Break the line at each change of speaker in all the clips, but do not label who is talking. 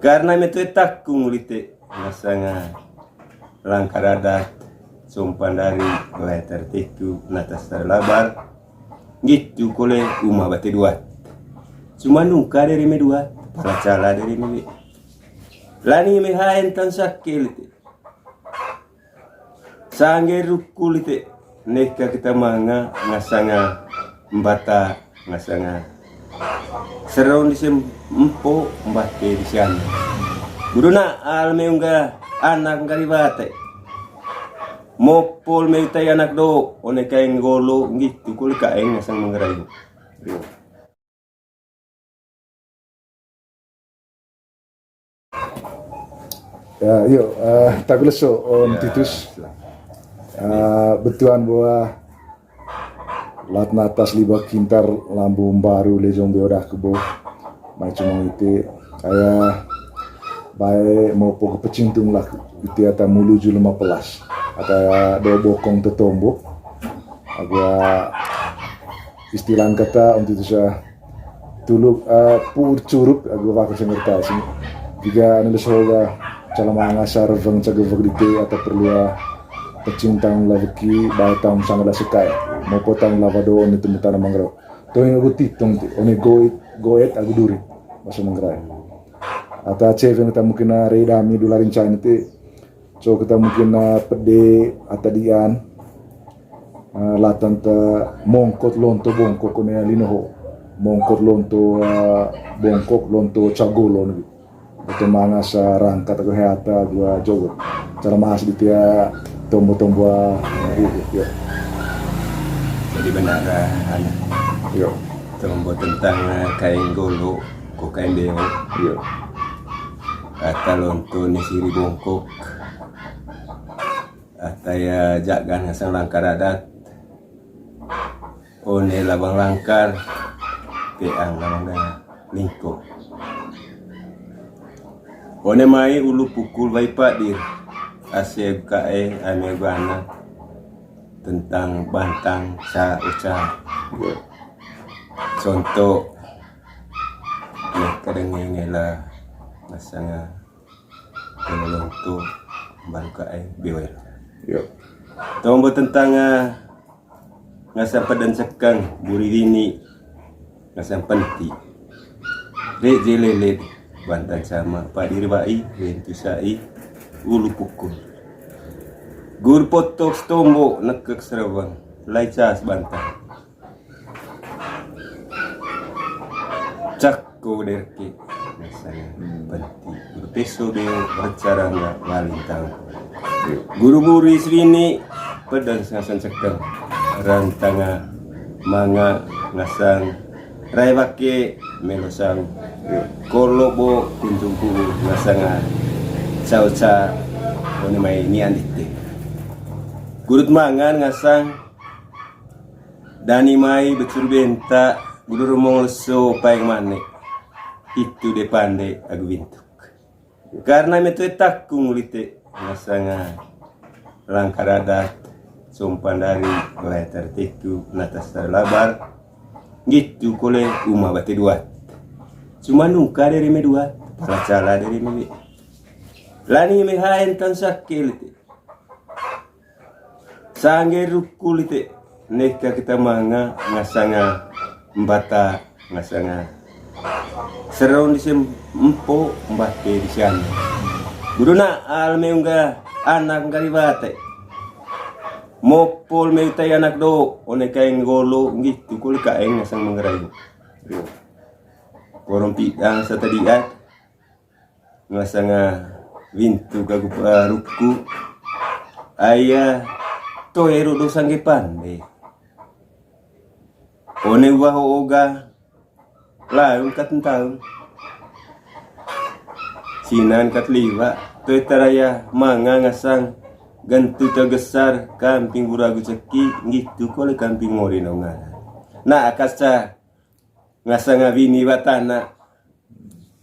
Karena itu takung lite nasanga langkar adat sumpan dari letter teku natas terlabar gitu kole umah bati dua cuma nungka dari me dua para cala dari me lani me haen tan sakil lite sangge rukul lite neka kita manga ngasanga mbata ngasanga serong di sempo mbate di sana guruna alme unga anak karibate mopol me tay anak do one kaeng golo gitu kul kaeng ngasang mangerayu
ya yuk tak leso om Titus betuan bahwa latna atas liba kintar lambung baru lejong beodah kebo macam itu kayak baik mau pokok pecintung lah itu ata mulu julu 15 ada do bokong tetombo agak istilah kata untuk itu saya tuluk pur curup agak bakal sengerta sih jika anda sehoga cara mengasar veng cagavag dite atau perlu pecintang lavaki baik tahun sangat suka mau potang lavado on itu mutana mangrau to yang aku titong one goet aku duri masuk mangrai atau cewek kita mungkin reda mi dolarin China itu so kita mungkin pede atau dian latan ta mongkot lonto bongkok kone linoho mongkot lonto bongkok lonto cagolon gitu itu mana sa rangkat atau hata gua jogot cara mas di dia tombo-tombo ya
jadi benar anak
yo
tombo tentang kain golo ko kain beo
yo
kata lonto ni siri bongkok ataya jagan ngasang langkar adat one labang langkar peang labang lingko one mai ulu pukul baik pak dir asep kae ane bana tentang bantang sa uca contoh ya kadang ngela masanga lonto baru kae bewel
yo
tombo tentang ngasam padan sekang buri dini ngasam penti rejelele bantan sama pak diri bai rentu sai ulu pukul gur potok tombo nekek serawang lai cas bantan cakko derke ngasang penti berpeso beo bercara nggak walintang guru-guru isrini pedang ngasan sekang rantanga manga ngasang rai bake melosang kolobo kunjungku ngasanga cauca one mai nian dite gurut mangan ngasang dani mai becur benta guru rumong leso paeng mane itu de pande agu bintuk karena metu takung lite ngasanga langkar adat sumpan dari letter teku natas terlabar gitu kole umah bati dua cuma nungka dari me dua para cala dari me lani me haen tan sakil lite sangge rukul lite neka kita manga ngasanga mbata ngasanga serong di sempo mbate di sana guruna alme unga anak karibate mopol me tay anak do one kaeng golo gitu kul kaeng ngasang mangerayu korong pidang sa tadiat ngasanga wintu kagupa rukku aya to ero do sangge pande one wah oga laung katentang sinan katliwa to taraya manga ngasang gantu tegesar kamping buragu ceki gitu kole kamping ngori nongan na akasa ngasanga bini batana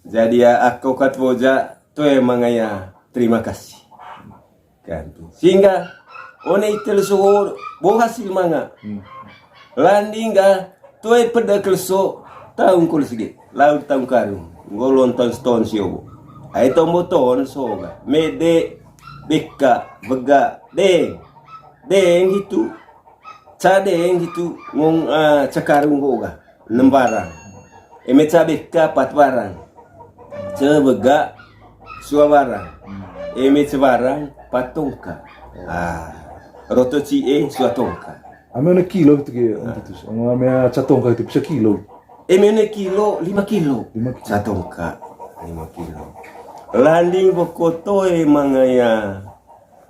jadi ya aku katwoja to emang ya terima kasih kan sehingga one itel so bo hasil manga landinga to e peda kelso tahun kul sige laut tahun karung ngolon ton ston siobo Ai tomboton soga. Mede beka bega deng gitu. Cadeng gitu ngong cakarung goga 6 barang. Eme beka 4 barang. Bega sua barang. Eme barang patongka. Roto cie sua tongka.
Ame una kilo gitu ke untuk itu. Ame catong ka itu bisa kilo.
Eme kilo 5 kilo.
5 kilo.
Satongka 5 kilo. Landing bokotoe mangaya.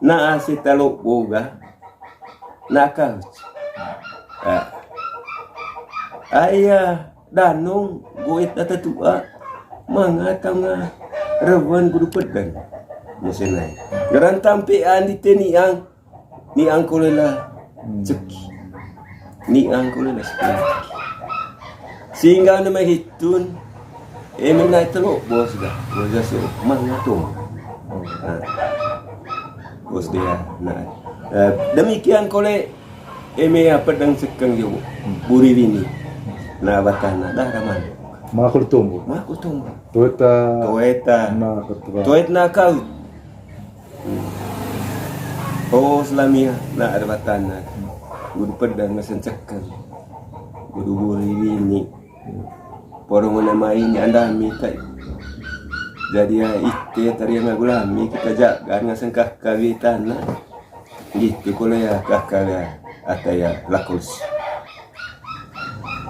Na asitalo boga. Nakauch. Ayah danong goit tua mga tanga rawan kudu pedang musenai garan tampean di teniang ni ang kolela ceki ni ang kolela ceki sehingga nama hitun menai telok bos dah bos so mga tu bos dia nah demikian kole pedang sekeng yo buri ini na batana dah raman
Makul tumbo. Toeta na ketua.
Toet na kau. Oh selamia na ada batana. Gudu pedang na sencekeng. Gudu buri ini. Porong na main andami kai. Jadi ya ite tari ngagulami kita jaga ngaseng kakak tanah. Gitu kalau ya kakak ya ataya lakus.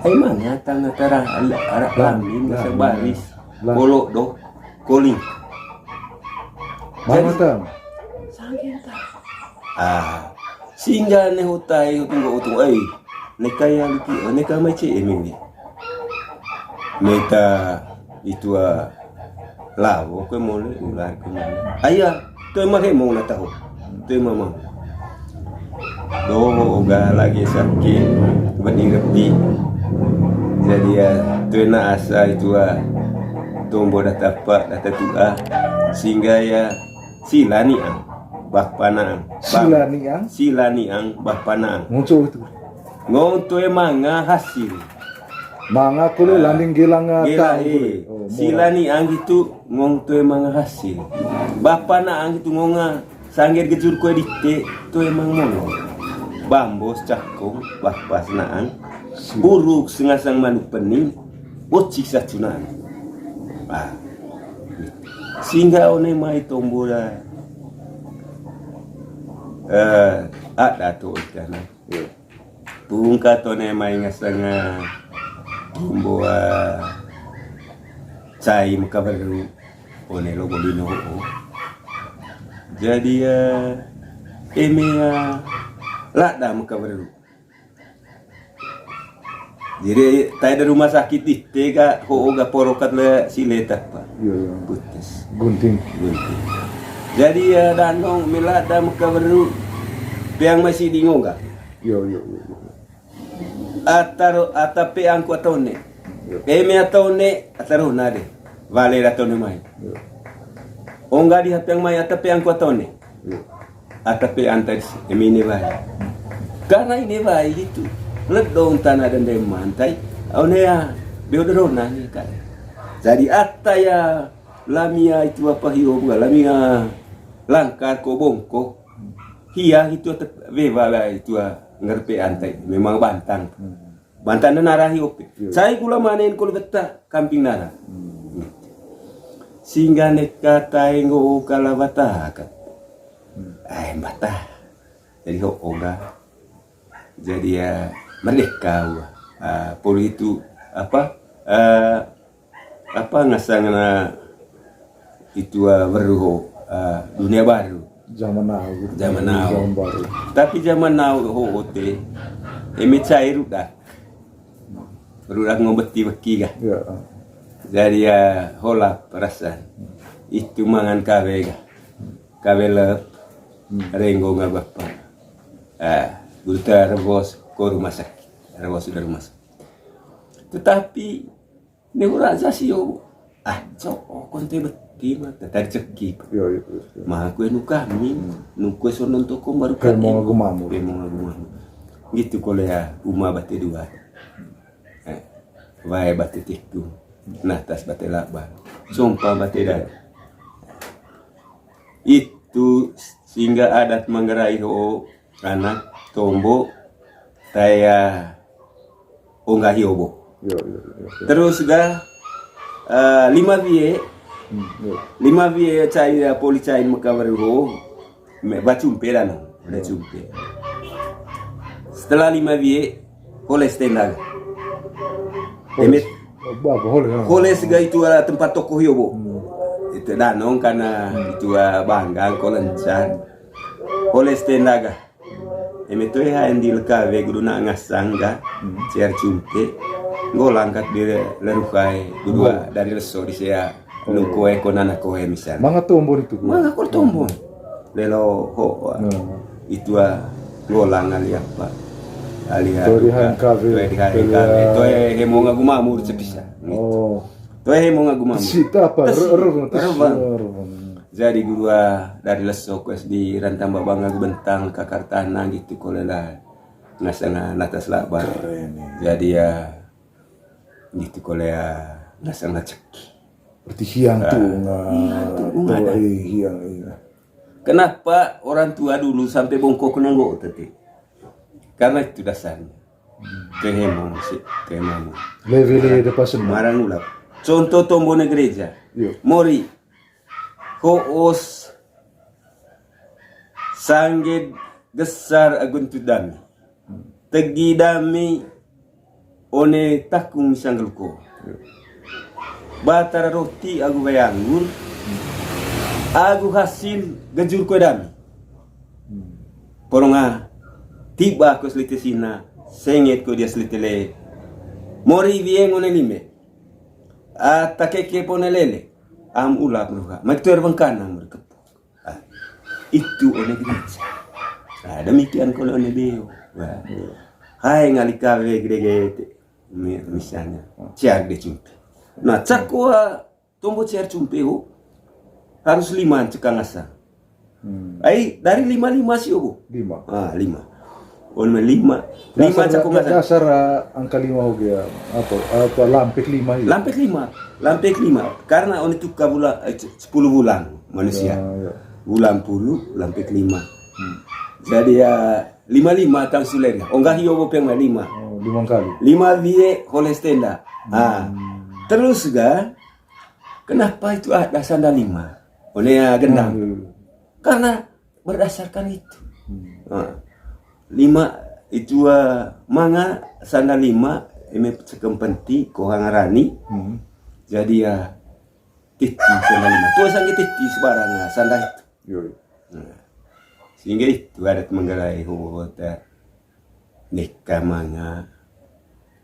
Ay mana tanga tara arak lami ngaseng baris. Kolok do koling.
Mana tang?
Sangenta. Sehingga ne hutai tunggu utung ai. Nekaya liki neka mace emini. Meta itu lawo ko mole ular ko mole. Aya to make mo na taho. To mama. Do ga lagi sakit berdiri. Jadi ya tu na asa itu tombo data apa data tua sehingga ya silani ang bakpanang silani ang bakpanang
muncul itu
ngong tu manga hasil
manga kule landing gilang
silani ang itu ngong tu manga hasil bakpanang itu ngonga sangger gejur ko dite tu emang mongo bambos cakung bakpasnaan buruk sengasang manuk pening bocik sacunan sehingga one mai tombola ada tu ikan tungka tone mai ngasanga tombo cai makabaru one logo lino jadi emea lada makabaru. Jadi tay ada rumah sakit di tega hooga porokat le sileta pa.
Iya.
Putus.
Gunting.
Jadi danong milada muka beru piang masih di ngoga.
Iya.
Atape ang ko atone. Me atone ataro nade. Vale atone mai. Onga di hapiang mai atape ang ko atone. Atape antar emine vai. Karena ini vai itu. Ledong tanah dan demantai, awalnya beodorona ni kan. Jadi ataya lamia itu apa hiu bukan lamia langkar ko bongko, hia itu beva lah itu ngerpe antai, memang bantang dan narah hiu. Saya gula manen kalau beta kamping narah. Sehingga neka taengo kalabata kan, bata. Jadi hoga, jadi ya. Merdeka poli itu apa ngasang na itu baru dunia baru
zaman now
baru tapi zaman now hote emi cair udah ngobeti beki ga jadi hola perasaan itu mangan kawe lep renggo nga bapa buta rebos rumah sakit, sudah rumah sakit. Tetapi neuralisasio, konte beti mata tadi cekip. Mah kue nu kami, nu kue sonon toko baru kan.
Mau gumamu.
Gitu kalau ya uma bate dua. Wae bate tiku, nah tas bate laban, sumpah bate dah. itu sehingga adat Manggarai ho anak tombo taya onggahi obo. Terus ga 5 vie cai poli cai makabaru ho me bacumpe dan bacumpe. Setelah 5 vie holes tenda. Emet holes ga itu tempat toko hiobo. Itu danong karena itu banggang kolencan. Holes tenda ga. Emet tu ya yang dilekawe guru nak ngasang ga cer cumpe. Ngolangkat di lerukai dua dari leso di saya lukoe konana koe misalnya.
Manga tombon itu.
Manga kol tombon. Lelo ho itu ngolang ali apa. Ali
Torihan kafe.
To hemonga gumamur cepisa.
Oh.
To hemonga gumamur.
Sita apa?
Jadi guru dari leso kues di rantamba bangga bentang kakartana gitu kolela ngasanga natas labar. Jadi ya gitu kolea nasang ceki.
Berarti hiang hiang.
Kenapa orang tua dulu sampai bongkok nanggo tadi? Karena itu dasarnya. Kehemong sih, kehemong.
Level depan semua.
Marang ulap. Contoh tombone gereja. Mori. Hoos sangged gesar aguntu dami. Tegi dami one takung sanggelko. Batara roti agu bayanggur. Agu hasil gajur ko dami. Poronga tiba ko slite sina senget ko dia slite le. Mori vieng one lime. Takeke pone lele. Am ulap nuha. Maktur bangkanang berkepo. Itu one gereja. Demikian kalau one beo. Hai ngalikawe gede misalnya ciar de cumpe. Nah cakwa tombo ciar cumpe ho harus 5 cekangasa. Ai dari 5 sih obo.
5.
5. On 5 cakwa ngasa.
Dasar angka 5 hoge apa lampek 5 ya.
Lampek 5 karena on itu kabula 10 bulan manusia. Bulan 10 lampek 5. Jadi ya 55 tang suler. Onggah hiyo bopeng 5.
5 kali.
5 vie holes tenda. Terus ga kenapa itu ada sanda 5? One ya gendang. Karena berdasarkan itu. 5 itu manga sanda 5 eme sekempenti kohangarani. Jadi ya titi sanda 5. Tuh sange titi sebarang sanda itu. Sehingga itu adat Manggarai hota nikah manga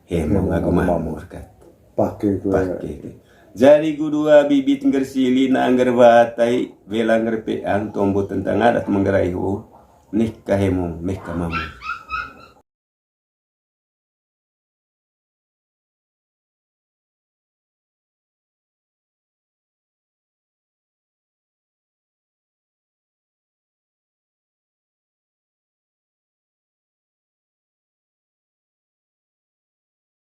hemong agumamur kat. Pakai. Jadi gudua bibit ngersili na anggar batai belang ngerpean tombo tentang adat Manggarai ho nikah hemong nikah mamur.